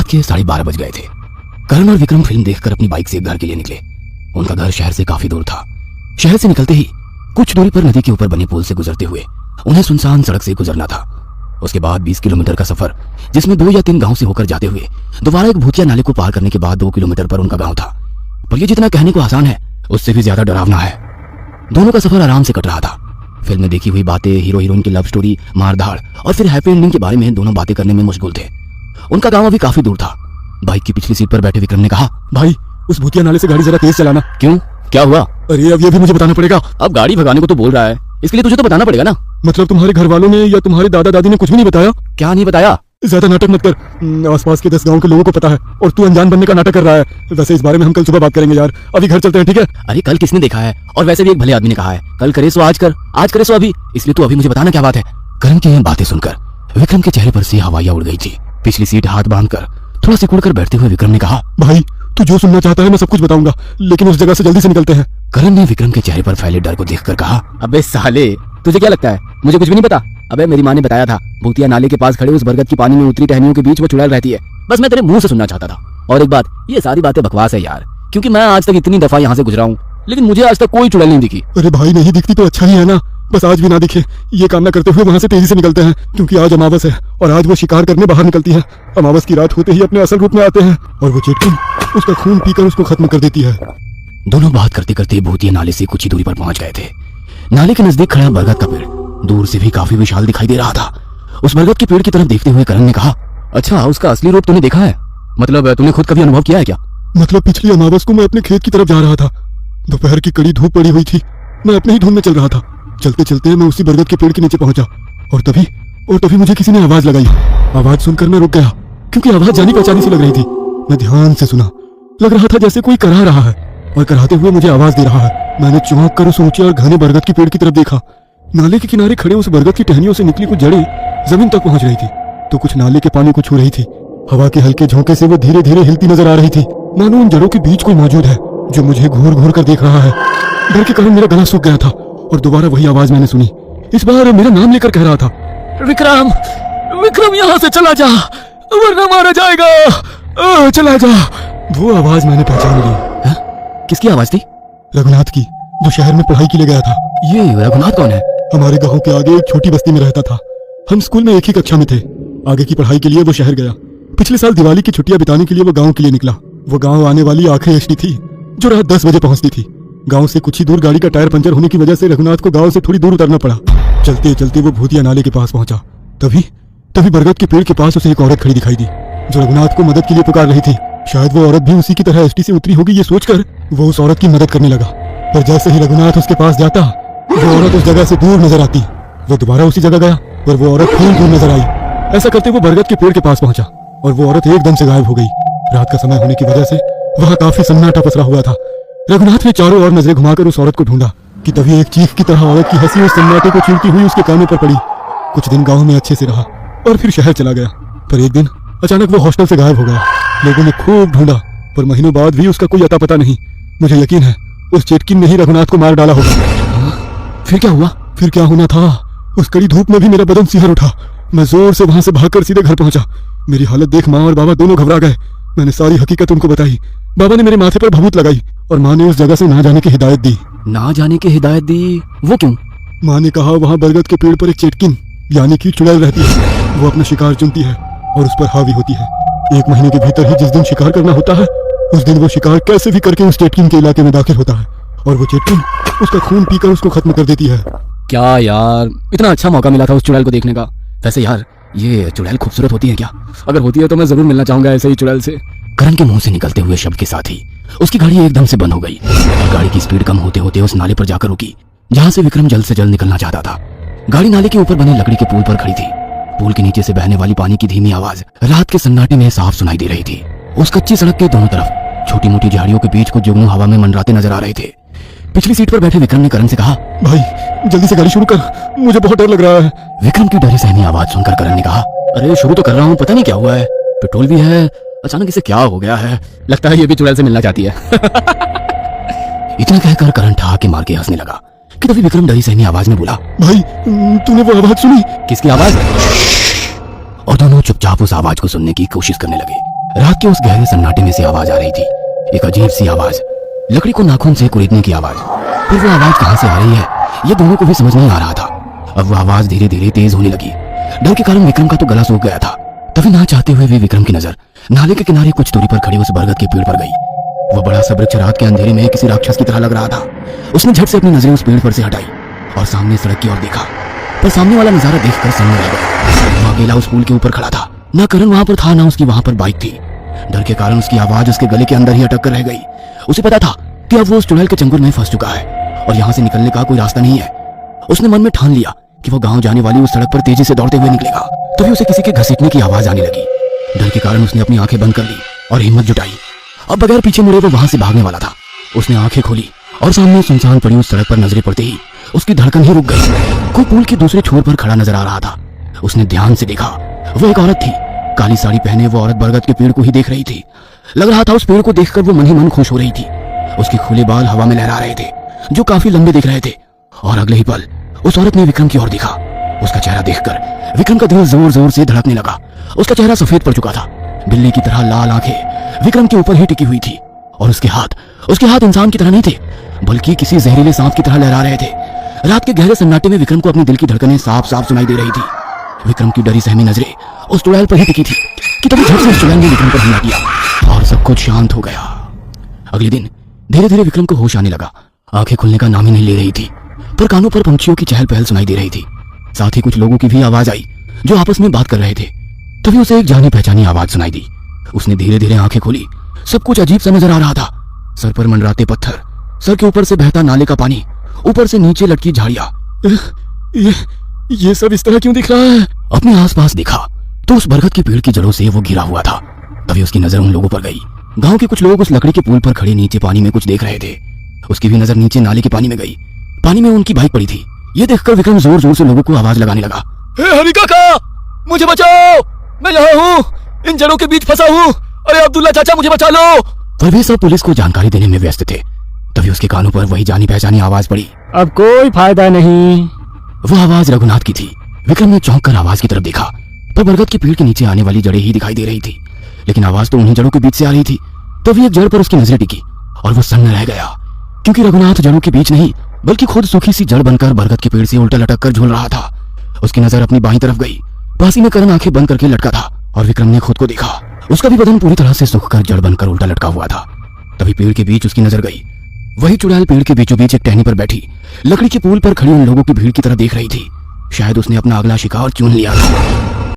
के 12:30 बज गए थे। करण और विक्रम फिल्म देखकर अपनी बाइक से घर के लिए निकले। उनका घर शहर से काफी दूर था। शहर से निकलते ही कुछ दूरी पर नदी के ऊपर बने पुल से गुजरते हुए उन्हें सुनसान सड़क से गुजरना था। उसके बाद 20 किलोमीटर का सफर, जिसमें 2 या 3 गांव से होकर जाते हुए दोबारा एक भूतिया नाले को पार करने के बाद 2 किलोमीटर पर उनका गांव था। पर यह जितना कहने को आसान है, उससे भी ज्यादा डरावना है। दोनों का सफर आराम से कट रहा था। फिल्म में देखी हुई बातें, हीरो हीरोइन की लव स्टोरी, मारधाड़ और फिर हैप्पी एंडिंग के बारे में दोनों बातें करने में मशगूल थे। उनका गांव अभी काफी दूर था। बाइक की पिछली सीट पर बैठे विक्रम ने कहा, भाई उस भूतिया नाले से गाड़ी जरा तेज चलाना। क्यों, क्या हुआ? अरे अब ये भी मुझे बताना पड़ेगा। अब गाड़ी भगाने को तो बोल रहा है, इसके लिए तुझे तो बताना पड़ेगा ना। मतलब तुम्हारे घर वालों ने या तुम्हारे दादा दादी ने कुछ भी नहीं बताया? क्या नहीं बताया? ज्यादा नाटक मत कर। आसपास के 10 गांव के लोगों को पता है और तू अनजान बनने का नाटक कर रहा है। वैसे इस बारे में हम कल सुबह बात करेंगे यार। अभी घर चलते हैं, ठीक है? अरे कल किसने देखा है? और वैसे भी एक भले आदमी ने कहा है, कल करे सो आज कर, आज करे सो अभी। इसलिए तू अभी मुझे बताना क्या बात है। करण की यह बातें सुनकर विक्रम के चेहरे पर से हवाइयां उड़ गई थी। पिछली सीट हाथ बांधकर थोड़ा सिकुड़ कर बैठते हुए विक्रम ने कहा, भाई तू जो सुनना चाहता है मैं सब कुछ बताऊंगा, लेकिन उस जगह से जल्दी से निकलते हैं। करण ने विक्रम के चेहरे पर फैले डर को देखकर कहा, अबे साले, तुझे क्या लगता है मुझे कुछ भी नहीं पता? अबे मेरी माँ ने बताया था, भूतिया नाले के पास खड़े उस बरगद की पानी में उतरी टहनियों के बीच वो चुड़ैल रहती है। बस मैं तेरे मुंह से सुनना चाहता था। और एक बात, ये सारी बातें बकवास है यार, क्योंकि मैं आज तक इतनी दफा यहाँ से गुजरा हूँ, लेकिन मुझे आज तक कोई चुड़ैल नहीं दिखी। अरे भाई नहीं दिखती तो अच्छा ही है ना, बस आज भी ना दिखे ये कामना करते हुए वहाँ से तेजी से निकलते हैं, क्योंकि आज अमावस है और आज वो शिकार करने बाहर निकलती है। अमावस की रात होते ही अपने असल रूप में आते हैं और वो चेटकिन उसका खून पीकर उसको खत्म कर देती है। दोनों बात करते करते भूतिया नाले से कुछ ही दूरी पर पहुंच गए थे। नाले के नजदीक खड़ा बरगद का पेड़ दूर से भी काफी विशाल दिखाई दे रहा था। उस बरगद के पेड़ की तरफ देखते हुए करण ने कहा, अच्छा उसका असली रूप तूने देखा है? मतलब तूने खुद कभी अनुभव किया है क्या? मतलब पिछली अमावस को मैं अपने खेत की तरफ जा रहा था। दोपहर की कड़ी धूप पड़ी हुई थी। मैं अपने ही धुन में चल रहा था। चलते चलते मैं उसी बरगद के पेड़ के नीचे पहुंचा और तभी मुझे किसी ने आवाज लगाई। आवाज सुनकर मैं रुक गया, क्योंकि आवाज जानी पहचानी सी लग रही थी। मैं ध्यान से सुना, लग रहा था जैसे कोई करा रहा है और कराते हुए मुझे आवाज दे रहा है। मैंने चौंक कर उस ऊंचे और घने बरगद के पेड़ की तरफ देखा। नाले के किनारे खड़े उस बरगद की टहनियों से निकली कुछ जड़ें जमीन तक पहुंच रही थी, तो कुछ नाले के पानी को छू रही थी। हवा के हल्के झोंके से वो धीरे धीरे हिलती नजर आ रही थी, मानो उन जड़ों के बीच कोई मौजूद है जो मुझे घूर घूर कर देख रहा है। डर के कारण मेरा गला सूख गया था और दोबारा वही आवाज मैंने सुनी। इस बार मेरा नाम लेकर कह रहा था, विक्रम, विक्रम यहाँ से चला जा वरना मारा जाएगा, चला जा। वो आवाज मैंने पहचान ली। किसकी आवाज थी? रघुनाथ की, जो शहर में पढ़ाई के लिए गया था। ये रघुनाथ कौन है? हमारे गांव के आगे एक छोटी बस्ती में रहता था। हम स्कूल में एक ही कक्षा में थे। आगे की पढ़ाई के लिए वो शहर गया। पिछले साल दिवाली की छुट्टियां बिताने के लिए वो गांव के लिए निकला। वो गांव आने वाली आखिरी एसटी थी, जो रात 10 बजे पहुंचती थी। गांव से कुछ ही दूर गाड़ी का टायर पंचर होने की वजह से रघुनाथ को गांव से थोड़ी दूर उतरना पड़ा। चलते चलते वो भूतिया नाले के पास पहुंचा। तभी बरगद के पेड़ के पास उसे एक औरत खड़ी दिखाई दी, जो रघुनाथ को मदद के लिए पुकार रही थी। शायद वो औरत भी उसी की तरह एसटी से उतरी होगी, ये सोचकर वो उस औरत की मदद करने लगा। पर जैसे ही रघुनाथ उसके पास जाता, वो औरत उस जगह से दूर नजर आती। वो दोबारा उसी जगह गया पर वो औरत फिर दूर नजर आई। ऐसा करते वो बरगद के पेड़ के पास पहुंचा और वो औरत एकदम से गायब हो गई। रात का समय होने की वजह से वहां काफी सन्नाटा पसरा हुआ था। रघुनाथ ने चारों ओर नजरें घुमाकर उस औरत को ढूंढा कि तभी एक चीख की तरह औरत की हंसी उस सन्नाटे को छीनती हुई उसके कानों पर पड़ी। कुछ दिन गांव में अच्छे से रहा और फिर शहर चला गया, पर एक दिन अचानक वो हॉस्टल से गायब हो गया। लोगों ने खूब ढूंढा पर महीनों बाद भी उसका कोई अता पता नहीं। मुझे यकीन है उस चेटकिन ने ही रघुनाथ को मार डाला होगा। फिर क्या हुआ? फिर क्या होना था, उस कड़ी धूप में भी मेरा बदन सिहर उठा। मैं जोर से वहां से भागकर सीधे घर पहुंचा। मेरी हालत देख माँ और बाबा दोनों घबरा गए। मैंने सारी हकीकत उनको बताई। बाबा ने मेरे माथे पर भभूत लगाई और माँ ने उस जगह से ना जाने की हिदायत दी। ना जाने की हिदायत दी? वो क्यों? माँ ने कहा वहाँ बरगद के पेड़ पर एक चेटकिन यानी कि चुड़ैल रहती है। वो अपना शिकार चुनती है और उस पर हावी होती है। 1 महीने के भीतर ही जिस दिन शिकार करना होता है, उस दिन वो शिकार कैसे भी करके उस चेटकिन के इलाके में दाखिल होता है और वो चेटकिन उसका खून पीकर उसको खत्म कर देती है। क्या यार, इतना अच्छा मौका मिला था उस चुड़ैल को देखने का। वैसे यार, ये चुड़ैल खूबसूरत होती है क्या? अगर होती है तो मैं जरूर मिलना चाहूंगा ऐसे ही चुड़ैल से। करण के मुंह से निकलते हुए शब्द के साथ ही उसकी गाड़ी एकदम से बंद हो गई। गाड़ी की स्पीड कम होते होते उस नाले पर जाकर रुकी, जहां से विक्रम जल्द से जल्द निकलना चाहता था। गाड़ी नाले के ऊपर बने लकड़ी के पुल पर खड़ी थी। पुल के नीचे से बहने वाली पानी की धीमी आवाज रात के सन्नाटे में साफ सुनाई दे रही थी। उस कच्ची सड़क के दोनों तरफ छोटी मोटी झाड़ियों के बीच कुछ जुगनू हवा में मंडराते नजर आ रहे थे। पिछली सीट पर बैठे विक्रम ने करण से कहा, भाई जल्दी से गाड़ी शुरू कर, मुझे बहुत डर लग रहा है। विक्रम की डरी सहमी आवाज सुनकर करण ने कहा, अरे शुरू तो कर रहा हूँ, पता नहीं क्या हुआ है, पेट्रोल भी है, अचानक इसे क्या हो गया है, लगता है ये भी चुड़ैल से मिलना चाहती है। इतना कहकर करण ठहाके मार के हंसने लगा कि तभी विक्रम डरी सहमी आवाज में बोला, भाई तूने वो आवाज सुनी? किसकी आवाज? और दोनों चुपचाप उस आवाज को सुनने की कोशिश करने लगे। रात के उस गहरे सन्नाटे में से आवाज आ रही थी, एक अजीब सी आवाज, लकड़ी को नाखून से कुरेदने की आवाज। पर वो आवाज कहां से आ रही है ये दोनों को भी समझ नहीं आ रहा था। अब वो आवाज धीरे धीरे तेज होने लगी। डर के कारण विक्रम का तो गला सूख गया था। तभी ना चाहते हुए भी विक्रम की नजर नाले के किनारे कुछ दूरी पर खड़े उस बरगद के पेड़ पर गई। वो बड़ा सा वृक्ष रात के अंधेरे में किसी राक्षस की तरह लग रहा था। उसने झट से अपनी नजरें उस पेड़ पर से हटाई और सामने सड़क की ओर देखा, पर सामने वाला नजारा देखकर सामने रह गया। वो अकेला उस पुल के ऊपर खड़ा था। ना करण वहां पर था, ना उसकी वहां पर बाइक थी। डर के कारण उसकी आवाज उसके गले के अंदर ही अटक कर रह गई। उसे पता था कि अब वो उस चुड़ैल के चंगुल में फंस चुका है और यहाँ से निकलने का कोई रास्ता नहीं है। उसने मन में ठान लिया कि वो गांव जाने वाली उस सड़क पर तेजी से दौड़ते हुए निकलेगा। तभी उसे किसी के घसीटने की आवाज आने लगी। डर के कारण उसने अपनी आंखें बंद कर ली और हिम्मत जुटाई। अब बगैर पीछे मुड़े वो वहां से भागने वाला था। उसने आंखें खोली और सामने सुनसान पड़ी उस सड़क पर नजरें पड़ते ही उसकी धड़कन ही रुक गई। कोई पुल के दूसरे छोर पर खड़ा नजर आ रहा था। उसने ध्यान से देखा, वो एक औरत थी। काली साड़ी पहने वो औरत बरगद के पेड़ को ही देख रही थी। लग रहा था उस पेड़ को देखकर वो मन ही मन खुश हो रही थी। उसके खुले बाल हवा में लहरा रहे थे जो काफी लंबे दिख रहे थे। और अगले ही पल उस औरत ने विक्रम की ओर देखा। उसका चेहरा देखकर विक्रम का दिल जोर जोर से धड़कने लगा। उसका चेहरा सफेद पड़ चुका था। बिल्ली की तरह लाल आंखें विक्रम के ऊपर ही टिकी हुई थी और उसके हाथ इंसान की तरह नहीं थे, बल्कि किसी जहरीले सांप की तरह लहरा रहे थे। रात के गहरे सन्नाटे में विक्रम को अपने दिल की धड़कनें साफ साफ सुनाई दे रही थी। विक्रम की डरी सहमी नजरें उस चुड़ैल पर ही टिकी थी कि तभी झट से उस चुड़ैल ने विक्रम पर हमला किया और सब कुछ शांत हो गया। अगले दिन धीरे धीरे विक्रम को होश आने लगा। आंखें खुलने का नाम ही नहीं ले रही थी, पर कानों पर पंछियों की चहल पहल सुनाई दे रही थी। साथ ही कुछ लोगों की भी आवाज आई जो आपस में बात कर रहे थे। तभी उसे एक जानी पहचानी आवाज सुनाई दी। उसने धीरे धीरे आंखें खोली। सब कुछ अजीब सा नजर आ रहा था। सर पर मंडराते पत्थर, सर के ऊपर से बहता नाले का पानी, ऊपर से नीचे लटकी झाड़ियां। ये सब इस तरह क्यों दिख रहा है? अपने आसपास देखा तो उस बरगद के पेड़ की जड़ों से वो घिरा हुआ था। तभी उसकी नजर उन लोगों पर गई। गांव के कुछ लोग उस लकड़ी के पुल पर खड़े नीचे पानी में कुछ देख रहे थे। उसकी भी नजर नीचे नाले के पानी में गई। पानी में उनकी बाइक पड़ी थी। ये देखकर विक्रम जोर जोर से लोगों को आवाज लगाने लगा, हरी काका, मुझे बचाओ, मैं यहाँ हूँ, इन जड़ों के बीच फंसा हूँ। अरे अब्दुल्ला चाचा, मुझे बचा लो। पर वे सब पुलिस को जानकारी देने में व्यस्त थे। तभी उसके कानों पर वही जानी पहचानी आवाज पड़ी, अब कोई फायदा नहीं। वो आवाज रघुनाथ की थी। विक्रम ने चौंक कर आवाज की तरफ देखा, पर बरगद के पेड़ के नीचे आने वाली जड़ें ही दिखाई दे रही थी, लेकिन आवाज तो उन्हीं जड़ों के बीच से आ रही थी। तभी एक जड़ पर उसकी नजरें टिकी और वो सन्न रह गया, क्योंकि रघुनाथ जड़ों के बीच नहीं बल्कि खुद सूखी सी जड़ बनकर बरगद के पेड़ से उल्टा लटक कर झूल रहा था। उसकी नजर अपनी बाईं तरफ गई। पास ही में करण आंखें बंद करके लटका था और विक्रम ने खुद को देखा। उसका भी बदन पूरी तरह से सूख कर जड़ बनकर उल्टा लटका हुआ था। तभी पेड़ के बीच उसकी नजर गई। वही चुड़ैल पेड़ के बीचों बीच एक टहनी पर बैठी लकड़ी के पुल पर खड़ी उन लोगों की भीड़ की तरह देख रही थी। शायद उसने अपना अगला शिकार चुन लिया था।